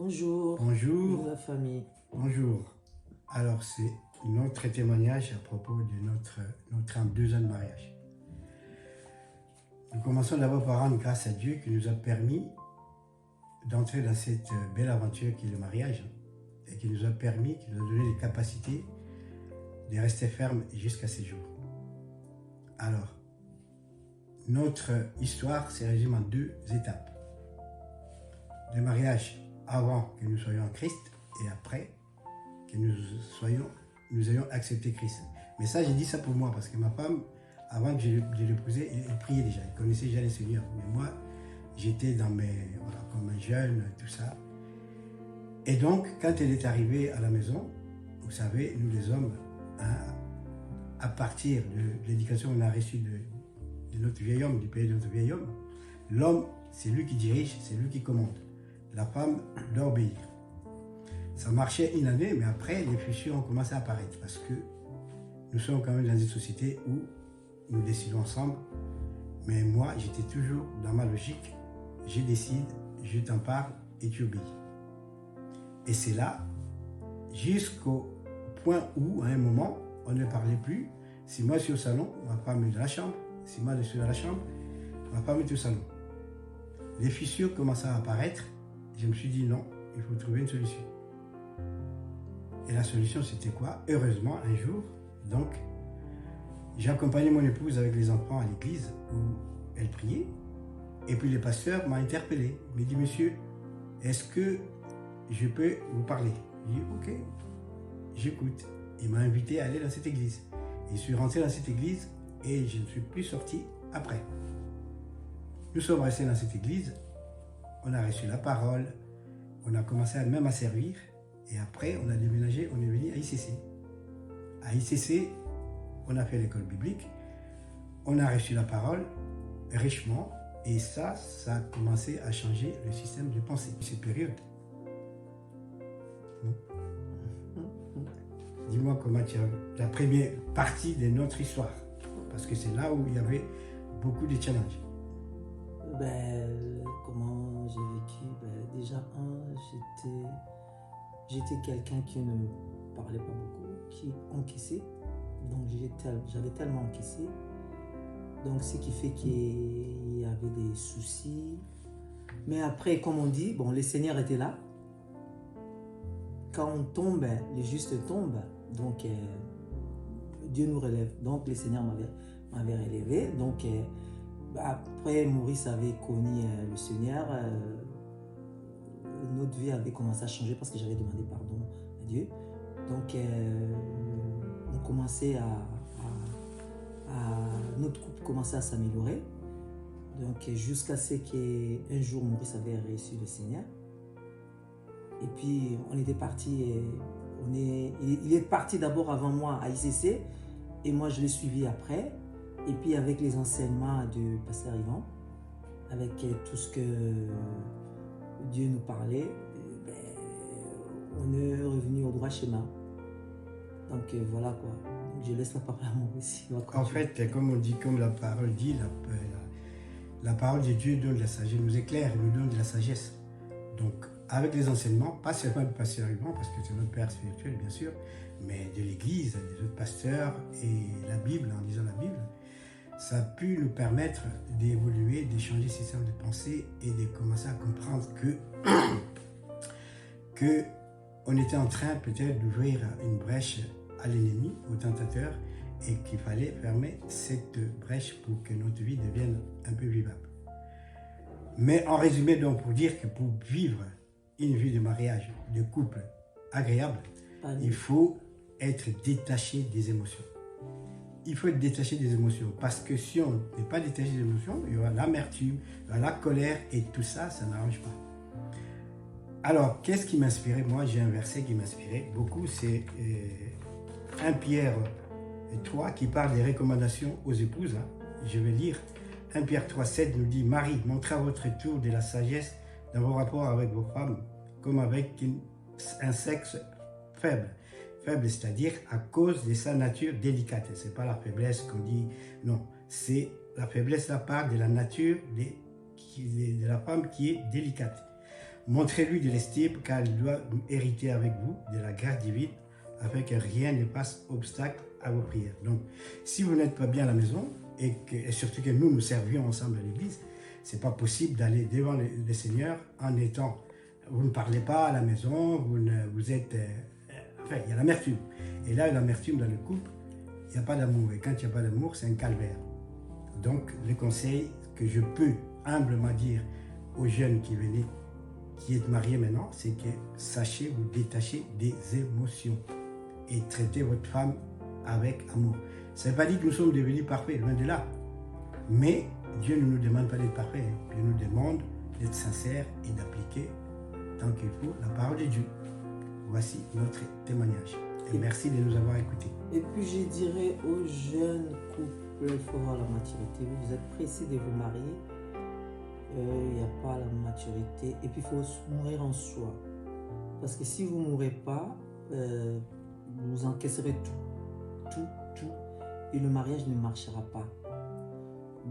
Bonjour. Bonjour. Bonjour la famille. Bonjour. Alors, c'est notre témoignage à propos de notre 2 ans de mariage. Nous commençons d'abord par rendre grâce à Dieu qui nous a permis d'entrer dans cette belle aventure qui est le mariage et qui nous a donné les capacités de rester fermes jusqu'à ces jours. Alors, notre histoire se résume en 2 étapes. Le mariage avant que nous soyons en Christ et après que nous ayons accepté Christ. Mais ça, j'ai dit ça pour moi parce que ma femme, avant que je l'épousais, elle priait déjà, elle connaissait déjà le Seigneur. Mais moi, j'étais comme un jeune, tout ça. Et donc, quand elle est arrivée à la maison, vous savez, nous les hommes, à partir de l'éducation qu'on a reçue de notre vieil homme, du pays de notre vieil homme, l'homme, c'est lui qui dirige, c'est lui qui commande. La femme doit obéir. Ça marchait une année, mais après, les fissures ont commencé à apparaître parce que nous sommes quand même dans une société où nous décidons ensemble. Mais moi, j'étais toujours dans ma logique. Je décide, je t'en parle et tu obéis. Et c'est là, jusqu'au point où, à un moment, on ne parlait plus. Si moi je suis au salon, ma femme est dans la chambre. Si moi je suis dans la chambre, ma femme est au salon. Les fissures commençaient à apparaître. Je me suis dit non, il faut trouver une solution. Et la solution, c'était quoi? Heureusement, un jour, donc, j'ai accompagné mon épouse avec les enfants à l'église où elle priait. Et puis le pasteur m'a interpellé. Il m'a dit, monsieur, est-ce que je peux vous parler? J'ai dit, ok, j'écoute. Il m'a invité à aller dans cette église. Je suis rentré dans cette église et je ne suis plus sorti après. Nous sommes restés dans cette église. On a reçu la parole, on a commencé même à servir, et après on a déménagé, on est venu à ICC. À ICC, on a fait l'école biblique, on a reçu la parole richement, et ça a commencé à changer le système de pensée. Cette période. Dis-moi comment tu as la première partie de notre histoire, parce que c'est là où il y avait beaucoup de challenges. Comment j'ai vécu? Déjà, j'étais quelqu'un qui ne parlait pas beaucoup, qui encaissait. Donc, j'avais tellement encaissé. Donc, ce qui fait qu'il y avait des soucis. Mais après, comme on dit, le Seigneur était là. Quand on tombe, le juste tombe. Donc, Dieu nous relève. Donc, le Seigneur m'avait relevé. Donc, après, Maurice avait connu le Seigneur. Notre vie avait commencé à changer parce que j'avais demandé pardon à Dieu. Donc, on commençait notre couple commençait à s'améliorer. Donc, jusqu'à ce qu'un jour, Maurice avait reçu le Seigneur. Et puis, on était parti. Il est parti d'abord avant moi à ICC. Et moi, je l'ai suivi après. Et puis avec les enseignements du pasteur Yvan, avec tout ce que Dieu nous parlait, on est revenu au droit schéma. Donc voilà quoi. Donc, je laisse la parole à Maurice. En fait, comme on dit, comme la parole dit, la parole de Dieu donne de la sagesse, nous éclaire, nous donne de la sagesse. Donc avec les enseignements, pas seulement du pasteur Yvan, parce que c'est notre père spirituel bien sûr, mais de l'église, des autres pasteurs et la Bible, en lisant la Bible, ça a pu nous permettre d'évoluer, d'échanger ce système de pensée et de commencer à comprendre que on était en train peut-être d'ouvrir une brèche à l'ennemi, au tentateur, et qu'il fallait fermer cette brèche pour que notre vie devienne un peu vivable. Mais en résumé, donc, pour dire que pour vivre une vie de mariage, de couple agréable, il faut être détaché des émotions. Il faut être détaché des émotions, parce que si on n'est pas détaché des émotions, il y aura l'amertume, il y aura la colère, et tout ça, ça n'arrange pas. Alors, qu'est-ce qui m'inspirait? Moi, j'ai un verset qui m'inspirait beaucoup, c'est 1 Pierre 3 qui parle des recommandations aux épouses. Je vais lire. 1 Pierre 3, 7 nous dit, Marie, montrez à votre tour de la sagesse dans vos rapports avec vos femmes, comme avec un sexe faible. Faible, c'est-à-dire à cause de sa nature délicate. Ce n'est pas la faiblesse qu'on dit, non. C'est la faiblesse, la part de la nature de la femme qui est délicate. Montrez-lui de l'estime car il doit hériter avec vous de la grâce divine afin que rien ne passe obstacle à vos prières. Donc, si vous n'êtes pas bien à la maison et surtout que nous servions ensemble à l'église, c'est pas possible d'aller devant le Seigneur en étant, vous ne parlez pas à la maison, vous êtes, enfin, il y a l'amertume. Et là, l'amertume dans le couple, il n'y a pas d'amour. Et quand il n'y a pas d'amour, c'est un calvaire. Donc, le conseil que je peux humblement dire aux jeunes qui êtes mariés maintenant, c'est que sachez vous détacher des émotions et traitez votre femme avec amour. Ça ne veut pas dire que nous sommes devenus parfaits, loin de là. Mais Dieu ne nous demande pas d'être parfaits. Dieu nous demande d'être sincères et d'appliquer tant qu'il faut la parole de Dieu. Voici notre témoignage. Et merci de nous avoir écoutés. Et puis je dirais aux jeunes couples, il faut avoir la maturité. Vous êtes pressés de vous marier, il n'y a pas la maturité. Et puis il faut mourir en soi. Parce que si vous ne mourrez pas, vous encaisserez tout. Et le mariage ne marchera pas.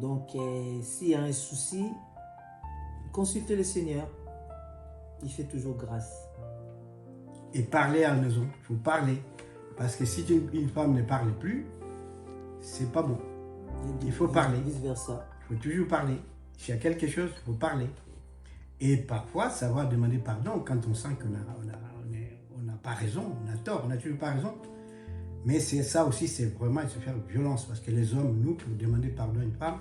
Donc s'il y a un souci, consultez le Seigneur. Il fait toujours grâce. Et parler à la maison, il faut parler. Parce que si une femme ne parle plus, c'est pas bon. Il faut parler. Vice versa. Il faut toujours parler. S'il y a quelque chose, il faut parler. Et parfois, savoir demander pardon quand on sent qu'on n'a pas raison, on a tort, on n'a toujours pas raison. Mais c'est ça aussi, c'est vraiment se faire violence. Parce que les hommes, nous, pour demander pardon à une femme,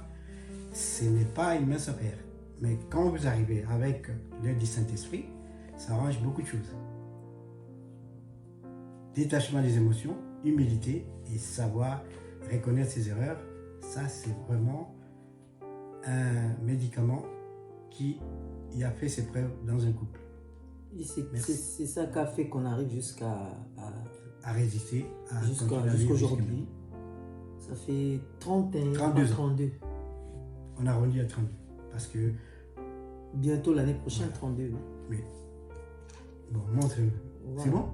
ce n'est pas une mince affaire. Mais quand vous arrivez avec l'aide du Saint-Esprit, ça arrange beaucoup de choses. Détachement des émotions, humilité et savoir reconnaître ses erreurs, ça c'est vraiment un médicament qui a fait ses preuves dans un couple. C'est ça qui a fait qu'on arrive jusqu'à résister, jusqu'aujourd'hui. Ça fait 32 ans. On a arrondi à 32 parce que bientôt l'année prochaine, voilà. 32. Oui. Bon, montre-nous. Voilà. C'est bon?